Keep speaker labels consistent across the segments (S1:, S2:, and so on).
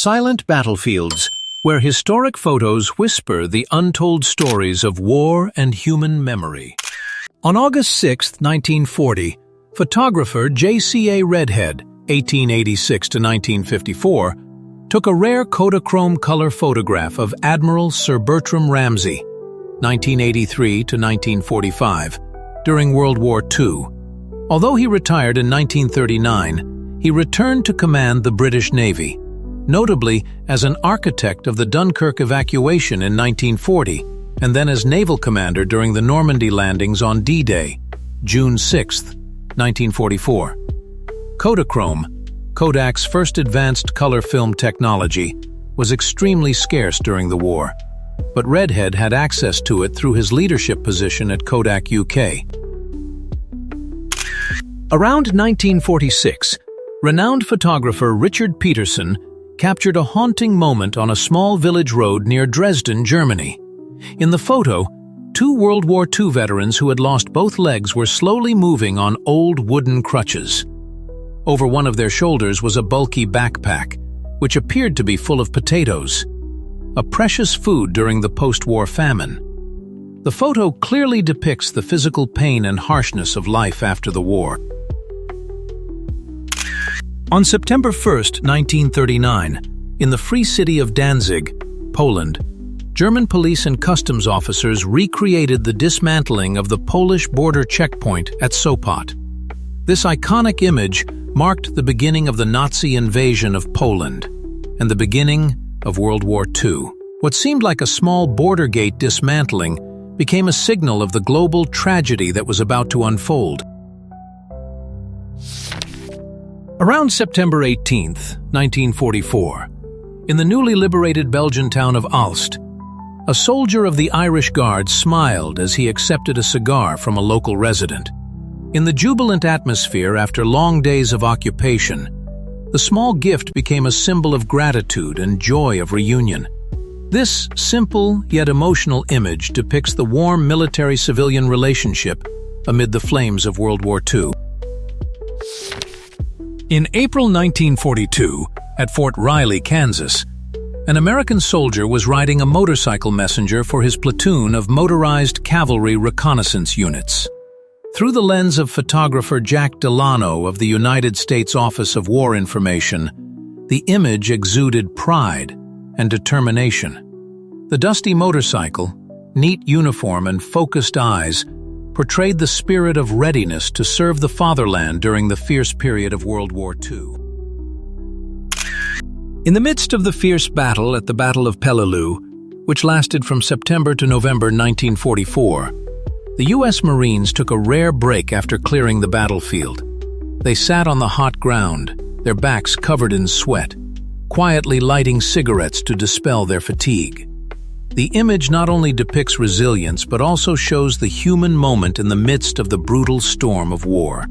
S1: Silent battlefields, where historic photos whisper the untold stories of war and human memory. On August 6, 1940, photographer J.C.A. Redhead, 1886 to 1954, took a rare Kodachrome color photograph of Admiral Sir Bertram Ramsay, 1983 to 1945, during World War II. Although he retired in 1939, he returned to command the British Navy, notably as an architect of the Dunkirk evacuation in 1940, and then as naval commander during the Normandy landings on D-Day, June 6, 1944. Kodachrome, Kodak's first advanced color film technology, was extremely scarce during the war, but Redhead had access to it through his leadership position at Kodak UK. Around 1946, renowned photographer Richard Peterson captured a haunting moment on a small village road near Dresden, Germany. In the photo, two World War II veterans who had lost both legs were slowly moving on old wooden crutches. Over one of their shoulders was a bulky backpack, which appeared to be full of potatoes, a precious food during the post-war famine. The photo clearly depicts the physical pain and harshness of life after the war. On September 1, 1939, in the free city of Danzig, Poland, German police and customs officers recreated the dismantling of the Polish border checkpoint at Sopot. This iconic image marked the beginning of the Nazi invasion of Poland and the beginning of World War II. What seemed like a small border gate dismantling became a signal of the global tragedy that was about to unfold. Around September 18, 1944, in the newly liberated Belgian town of Aalst, a soldier of the Irish Guard smiled as he accepted a cigar from a local resident. In the jubilant atmosphere after long days of occupation, the small gift became a symbol of gratitude and joy of reunion. This simple yet emotional image depicts the warm military-civilian relationship amid the flames of World War II. In April 1942, at Fort Riley, Kansas, an American soldier was riding a motorcycle messenger for his platoon of motorized cavalry reconnaissance units. Through the lens of photographer Jack Delano of the United States Office of War Information, the image exuded pride and determination. The dusty motorcycle, neat uniform and focused eyes portrayed the spirit of readiness to serve the fatherland during the fierce period of World War II. In the midst of the fierce battle at the Battle of Peleliu, which lasted from September to November 1944, the U.S. Marines took a rare break after clearing the battlefield. They sat on the hot ground, their backs covered in sweat, quietly lighting cigarettes to dispel their fatigue. The image not only depicts resilience but also shows the human moment in the midst of the brutal storm of war.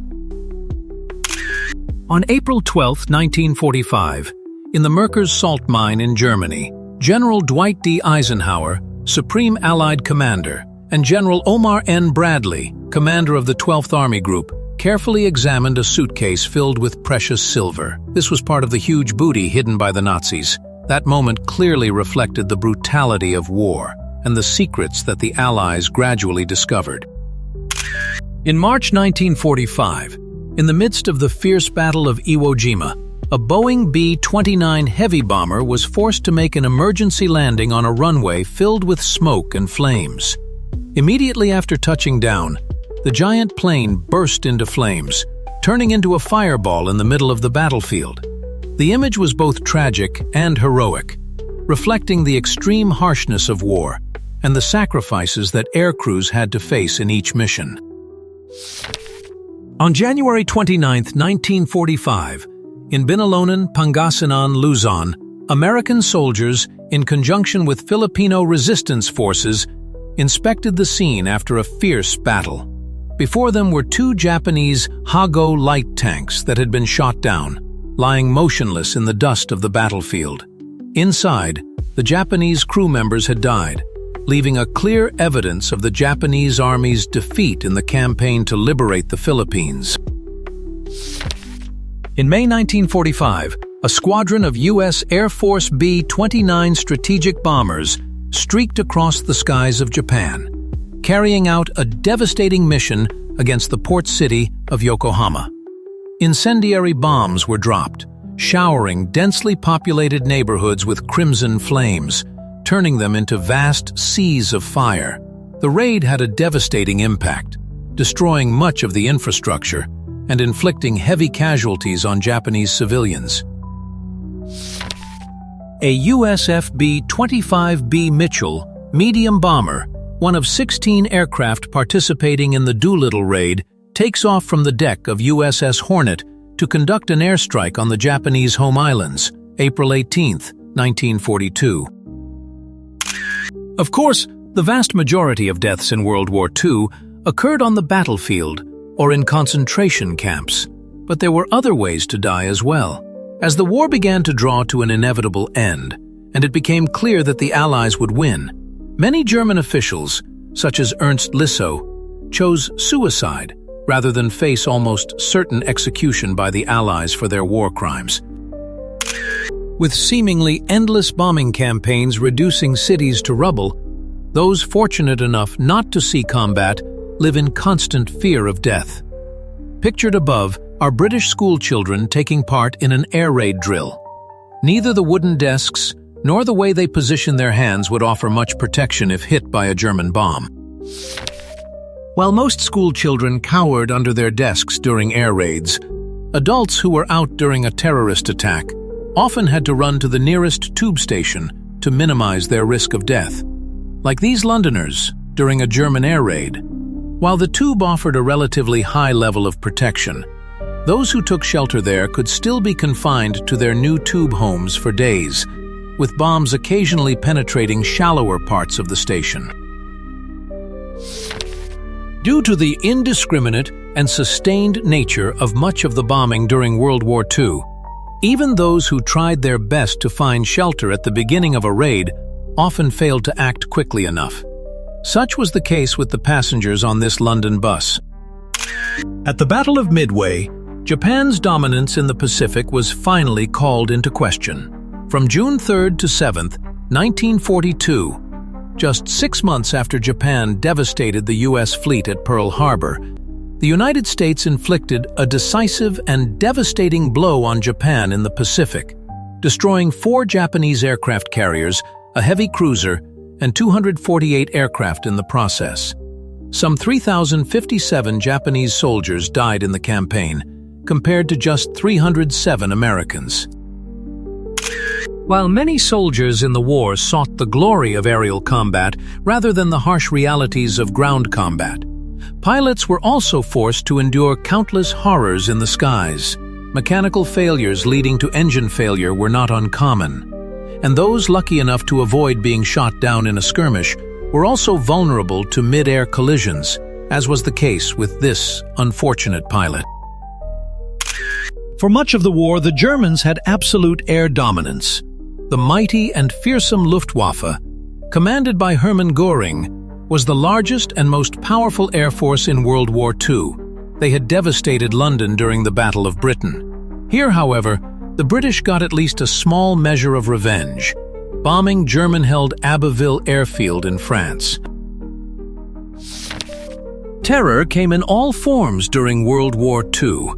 S1: On April 12, 1945, in the Merkers salt mine in Germany, General Dwight D. Eisenhower, Supreme Allied Commander, and General Omar N. Bradley, commander of the 12th Army Group, carefully examined a suitcase filled with precious silver. This was part of the huge booty hidden by the Nazis. That moment clearly reflected the brutality of war and the secrets that the Allies gradually discovered. In March 1945, in the midst of the fierce Battle of Iwo Jima, a Boeing B-29 heavy bomber was forced to make an emergency landing on a runway filled with smoke and flames. Immediately after touching down, the giant plane burst into flames, turning into a fireball in the middle of the battlefield. The image was both tragic and heroic, reflecting the extreme harshness of war and the sacrifices that air crews had to face in each mission. On January 29, 1945, in Binalonan, Pangasinan, Luzon, American soldiers, in conjunction with Filipino resistance forces, inspected the scene after a fierce battle. Before them were two Japanese Hago light tanks that had been shot down, lying motionless in the dust of the battlefield. Inside, the Japanese crew members had died, leaving a clear evidence of the Japanese Army's defeat in the campaign to liberate the Philippines. In May 1945, a squadron of U.S. Air Force B-29 strategic bombers streaked across the skies of Japan, carrying out a devastating mission against the port city of Yokohama. Incendiary bombs were dropped, showering densely populated neighborhoods with crimson flames, turning them into vast seas of fire. The raid had a devastating impact, destroying much of the infrastructure and inflicting heavy casualties on Japanese civilians. A USF B-25B Mitchell medium bomber, one of 16 aircraft participating in the Doolittle raid, takes off from the deck of USS Hornet to conduct an airstrike on the Japanese home islands, April 18, 1942. Of course, the vast majority of deaths in World War II occurred on the battlefield or in concentration camps, but there were other ways to die as well. As the war began to draw to an inevitable end, and it became clear that the Allies would win, many German officials, such as Ernst Lissow, chose suicide rather than face almost certain execution by the Allies for their war crimes. With seemingly endless bombing campaigns reducing cities to rubble, those fortunate enough not to see combat live in constant fear of death. Pictured above are British schoolchildren taking part in an air raid drill. Neither the wooden desks nor the way they position their hands would offer much protection if hit by a German bomb. While most schoolchildren cowered under their desks during air raids, adults who were out during a terrorist attack often had to run to the nearest tube station to minimize their risk of death. Like these Londoners during a German air raid, while the tube offered a relatively high level of protection, those who took shelter there could still be confined to their new tube homes for days, with bombs occasionally penetrating shallower parts of the station. Due to the indiscriminate and sustained nature of much of the bombing during World War II, even those who tried their best to find shelter at the beginning of a raid often failed to act quickly enough. Such was the case with the passengers on this London bus. At the Battle of Midway, Japan's dominance in the Pacific was finally called into question. From June 3rd to 7th, 1942, just 6 months after Japan devastated the U.S. fleet at Pearl Harbor, the United States inflicted a decisive and devastating blow on Japan in the Pacific, destroying 4 Japanese aircraft carriers, a heavy cruiser, and 248 aircraft in the process. Some 3,057 Japanese soldiers died in the campaign, compared to just 307 Americans. While many soldiers in the war sought the glory of aerial combat rather than the harsh realities of ground combat, pilots were also forced to endure countless horrors in the skies. Mechanical failures leading to engine failure were not uncommon, and those lucky enough to avoid being shot down in a skirmish were also vulnerable to mid-air collisions, as was the case with this unfortunate pilot. For much of the war, the Germans had absolute air dominance. The mighty and fearsome Luftwaffe, commanded by Hermann Göring, was the largest and most powerful air force in World War II. They had devastated London during the Battle of Britain. Here, however, the British got at least a small measure of revenge, bombing German-held Abbeville airfield in France. Terror came in all forms during World War II,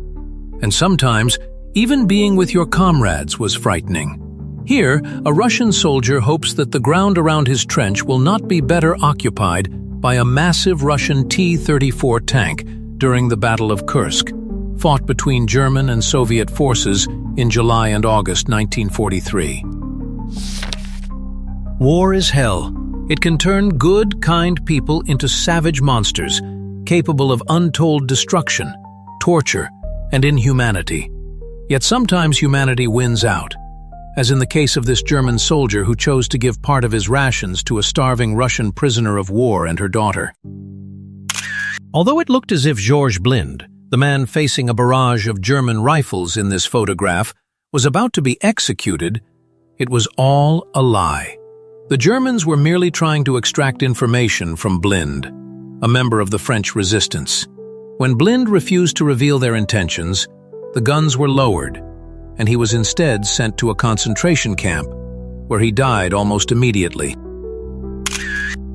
S1: and sometimes even being with your comrades was frightening. Here, a Russian soldier hopes that the ground around his trench will not be better occupied by a massive Russian T-34 tank during the Battle of Kursk, fought between German and Soviet forces in July and August 1943. War is hell. It can turn good, kind people into savage monsters, capable of untold destruction, torture, and inhumanity. Yet sometimes humanity wins out, as in the case of this German soldier who chose to give part of his rations to a starving Russian prisoner of war and her daughter. Although it looked as if Georges Blind, the man facing a barrage of German rifles in this photograph, was about to be executed, it was all a lie. The Germans were merely trying to extract information from Blind, a member of the French resistance. When Blind refused to reveal their intentions, the guns were lowered, and he was instead sent to a concentration camp, where he died almost immediately.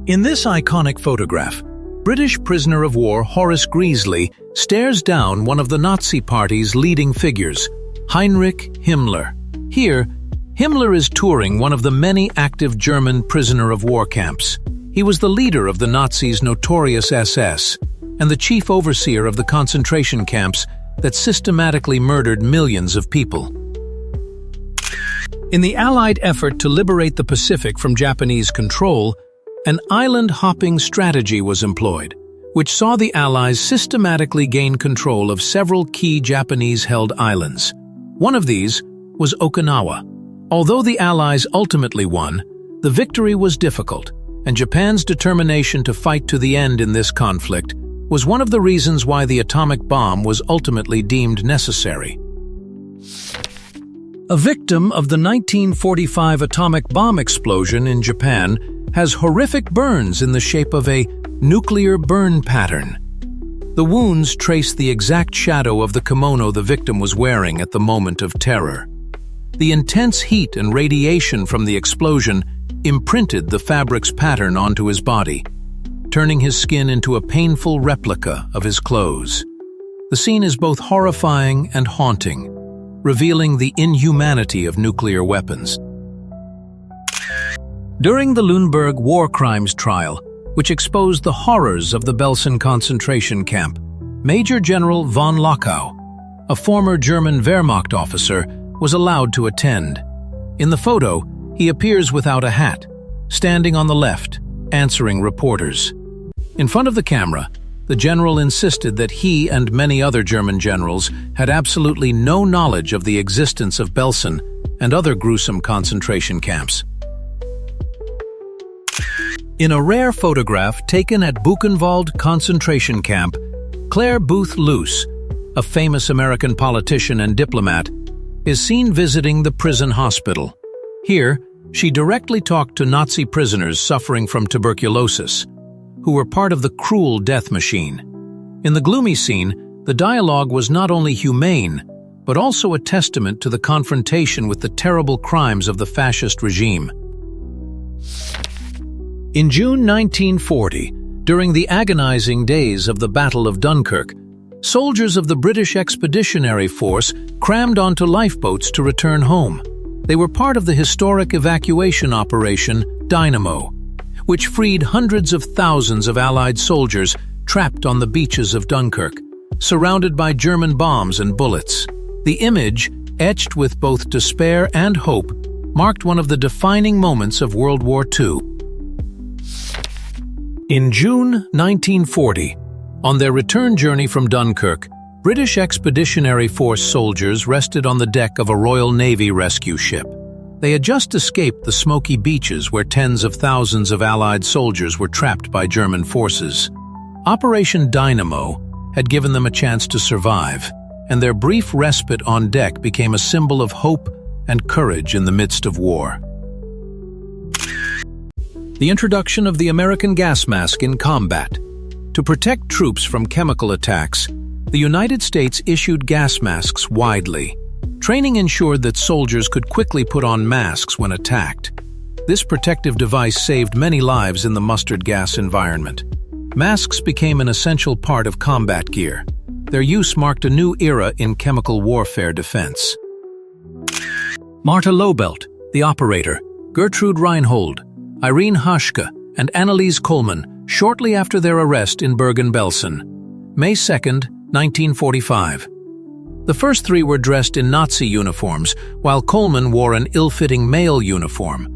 S1: In this iconic photograph, British prisoner of war Horace Greeley stares down one of the Nazi Party's leading figures, Heinrich Himmler. Here, Himmler is touring one of the many active German prisoner of war camps. He was the leader of the Nazis' notorious SS and the chief overseer of the concentration camps that systematically murdered millions of people. In the Allied effort to liberate the Pacific from Japanese control, an island-hopping strategy was employed, which saw the Allies systematically gain control of several key Japanese-held islands. One of these was Okinawa. Although the Allies ultimately won, the victory was difficult, and Japan's determination to fight to the end in this conflict was one of the reasons why the atomic bomb was ultimately deemed necessary. A victim of the 1945 atomic bomb explosion in Japan has horrific burns in the shape of a nuclear burn pattern. The wounds trace the exact shadow of the kimono the victim was wearing at the moment of terror. The intense heat and radiation from the explosion imprinted the fabric's pattern onto his body, turning his skin into a painful replica of his clothes. The scene is both horrifying and haunting, revealing the inhumanity of nuclear weapons. During the Nuremberg war crimes trial, which exposed the horrors of the Belsen concentration camp, Major General von Lochow, a former German Wehrmacht officer, was allowed to attend. In the photo, he appears without a hat, standing on the left, answering reporters. In front of the camera, the general insisted that he and many other German generals had absolutely no knowledge of the existence of Belsen and other gruesome concentration camps. In a rare photograph taken at Buchenwald concentration camp, Claire Booth Luce, a famous American politician and diplomat, is seen visiting the prison hospital. Here, she directly talked to Nazi prisoners suffering from tuberculosis, who were part of the cruel death machine. In the gloomy scene, the dialogue was not only humane, but also a testament to the confrontation with the terrible crimes of the fascist regime. In June 1940, during the agonizing days of the Battle of Dunkirk, soldiers of the British Expeditionary Force crammed onto lifeboats to return home. They were part of the historic evacuation operation Dynamo, which freed hundreds of thousands of Allied soldiers trapped on the beaches of Dunkirk, surrounded by German bombs and bullets. The image, etched with both despair and hope, marked one of the defining moments of World War II. In June 1940, on their return journey from Dunkirk, British Expeditionary Force soldiers rested on the deck of a Royal Navy rescue ship. They had just escaped the smoky beaches where tens of thousands of Allied soldiers were trapped by German forces. Operation Dynamo had given them a chance to survive, and their brief respite on deck became a symbol of hope and courage in the midst of war. The introduction of the American gas mask in combat. To protect troops from chemical attacks, the United States issued gas masks widely. Training ensured that soldiers could quickly put on masks when attacked. This protective device saved many lives in the mustard gas environment. Masks became an essential part of combat gear. Their use marked a new era in chemical warfare defense. Marta Lobelt, the operator, Gertrude Reinhold, Irene Haschke, and Anneliese Coleman shortly after their arrest in Bergen-Belsen, May 2, 1945. The first three were dressed in Nazi uniforms, while Coleman wore an ill-fitting male uniform,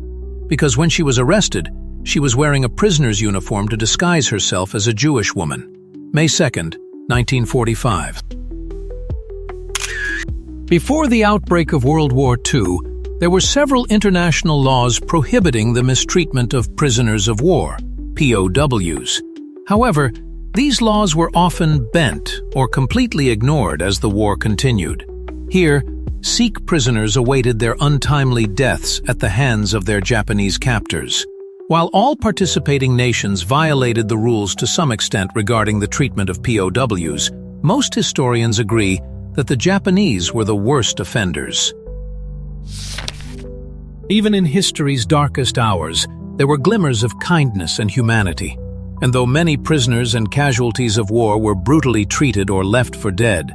S1: because when she was arrested, she was wearing a prisoner's uniform to disguise herself as a Jewish woman. May 2, 1945. Before the outbreak of World War II, there were several international laws prohibiting the mistreatment of prisoners of war, POWs. However, these laws were often bent or completely ignored as the war continued. Here, Sikh prisoners awaited their untimely deaths at the hands of their Japanese captors. While all participating nations violated the rules to some extent regarding the treatment of POWs, most historians agree that the Japanese were the worst offenders. Even in history's darkest hours, there were glimmers of kindness and humanity. And though many prisoners and casualties of war were brutally treated or left for dead,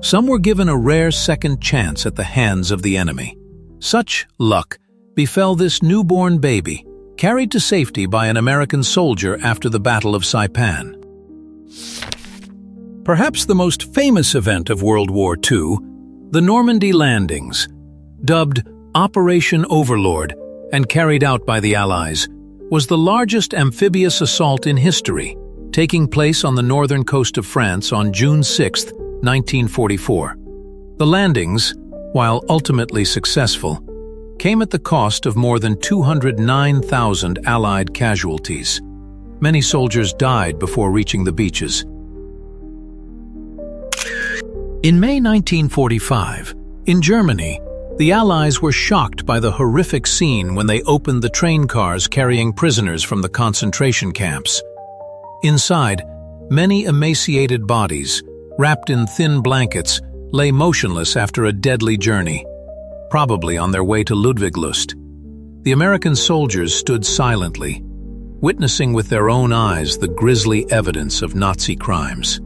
S1: some were given a rare second chance at the hands of the enemy. Such luck befell this newborn baby, carried to safety by an American soldier after the Battle of Saipan. Perhaps the most famous event of World War II, the Normandy landings, dubbed Operation Overlord and carried out by the Allies, was the largest amphibious assault in history, taking place on the northern coast of France on June 6, 1944. The landings, while ultimately successful, came at the cost of more than 209,000 Allied casualties. Many soldiers died before reaching the beaches. In May 1945, in Germany, the Allies were shocked by the horrific scene when they opened the train cars carrying prisoners from the concentration camps. Inside, many emaciated bodies, wrapped in thin blankets, lay motionless after a deadly journey, probably on their way to Ludwigslust. The American soldiers stood silently, witnessing with their own eyes the grisly evidence of Nazi crimes.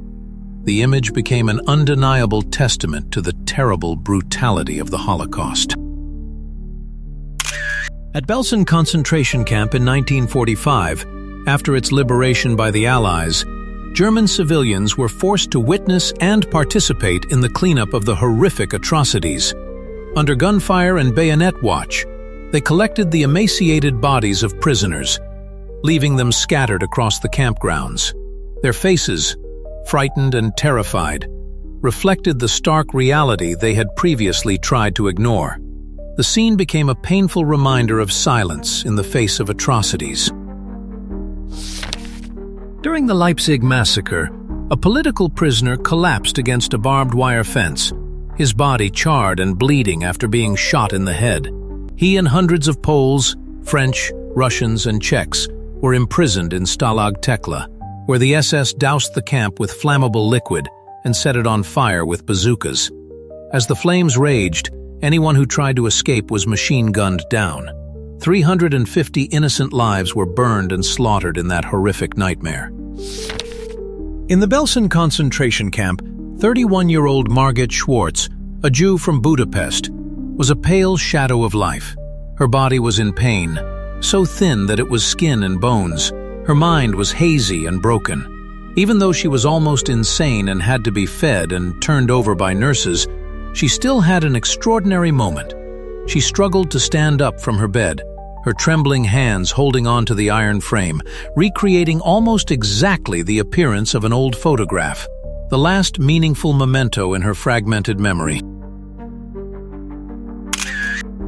S1: The image became an undeniable testament to the terrible brutality of the Holocaust. At Belsen concentration camp in 1945, after its liberation by the Allies, German civilians were forced to witness and participate in the cleanup of the horrific atrocities. Under gunfire and bayonet watch, they collected the emaciated bodies of prisoners, leaving them scattered across the campgrounds. Their faces, frightened and terrified, reflected the stark reality they had previously tried to ignore. The scene became a painful reminder of silence in the face of atrocities. During the Leipzig massacre, a political prisoner collapsed against a barbed wire fence, his body charred and bleeding after being shot in the head. He and hundreds of Poles, French, Russians, and Czechs were imprisoned in Stalag Tekla, where the SS doused the camp with flammable liquid and set it on fire with bazookas. As the flames raged, anyone who tried to escape was machine-gunned down. 350 innocent lives were burned and slaughtered in that horrific nightmare. In the Belsen concentration camp, 31-year-old Margit Schwartz, a Jew from Budapest, was a pale shadow of life. Her body was in pain, so thin that it was skin and bones. Her mind was hazy and broken. Even though she was almost insane and had to be fed and turned over by nurses, she still had an extraordinary moment. She struggled to stand up from her bed, her trembling hands holding on to the iron frame, recreating almost exactly the appearance of an old photograph, the last meaningful memento in her fragmented memory.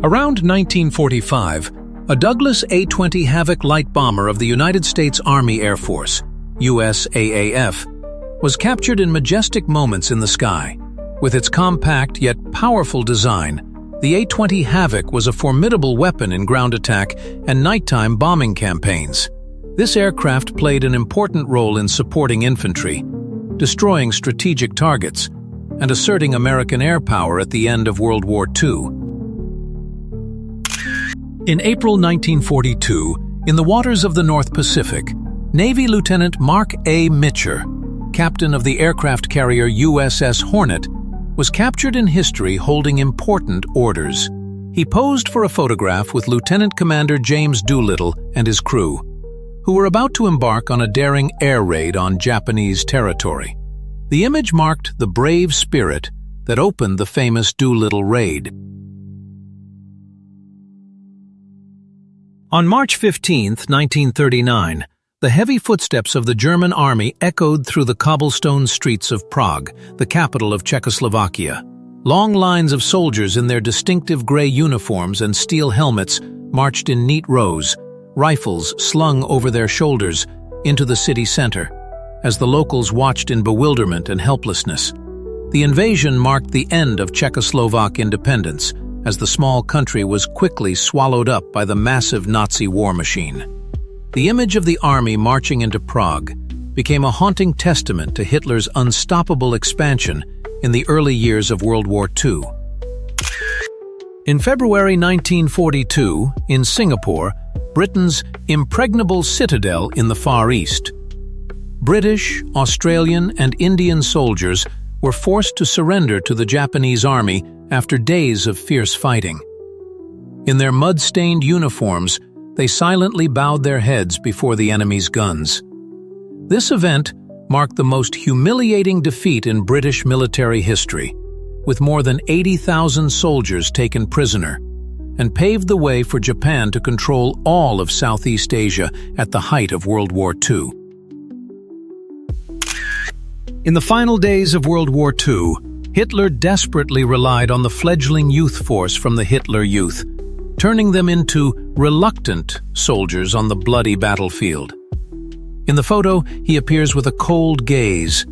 S1: Around 1945, a Douglas A-20 Havoc light bomber of the United States Army Air Force, USAAF, was captured in majestic moments in the sky. With its compact yet powerful design, the A-20 Havoc was a formidable weapon in ground attack and nighttime bombing campaigns. This aircraft played an important role in supporting infantry, destroying strategic targets, and asserting American air power at the end of World War II. In April 1942, in the waters of the North Pacific, Navy Lieutenant Mark A. Mitcher, captain of the aircraft carrier USS Hornet, was captured in history holding important orders. He posed for a photograph with Lieutenant Commander James Doolittle and his crew, who were about to embark on a daring air raid on Japanese territory. The image marked the brave spirit that opened the famous Doolittle raid. On March 15, 1939, the heavy footsteps of the German army echoed through the cobblestone streets of Prague, the capital of Czechoslovakia. Long lines of soldiers in their distinctive gray uniforms and steel helmets marched in neat rows, rifles slung over their shoulders, into the city center, as the locals watched in bewilderment and helplessness. The invasion marked the end of Czechoslovak independence, as the small country was quickly swallowed up by the massive Nazi war machine. The image of the army marching into Prague became a haunting testament to Hitler's unstoppable expansion in the early years of World War II. In February 1942, in Singapore, Britain's impregnable citadel in the Far East, British, Australian, and Indian soldiers were forced to surrender to the Japanese army after days of fierce fighting. In their mud-stained uniforms, they silently bowed their heads before the enemy's guns. This event marked the most humiliating defeat in British military history, with more than 80,000 soldiers taken prisoner, and paved the way for Japan to control all of Southeast Asia at the height of World War II. In the final days of World War II, Hitler desperately relied on the fledgling youth force from the Hitler Youth, turning them into reluctant soldiers on the bloody battlefield. In the photo, he appears with a cold gaze,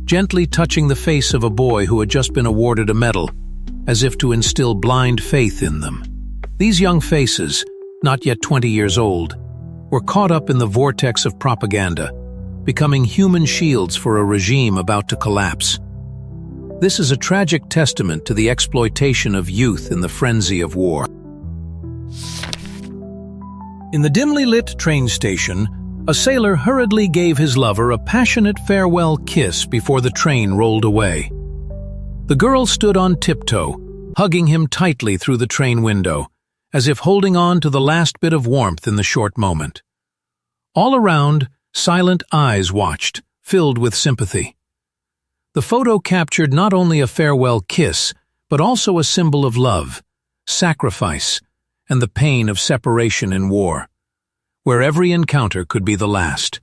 S1: gently touching the face of a boy who had just been awarded a medal, as if to instill blind faith in them. These young faces, not yet 20 years old, were caught up in the vortex of propaganda, becoming human shields for a regime about to collapse. This is a tragic testament to the exploitation of youth in the frenzy of war. In the dimly lit train station, a sailor hurriedly gave his lover a passionate farewell kiss before the train rolled away. The girl stood on tiptoe, hugging him tightly through the train window, as if holding on to the last bit of warmth in the short moment. All around, silent eyes watched, filled with sympathy. The photo captured not only a farewell kiss, but also a symbol of love, sacrifice, and the pain of separation in war, where every encounter could be the last.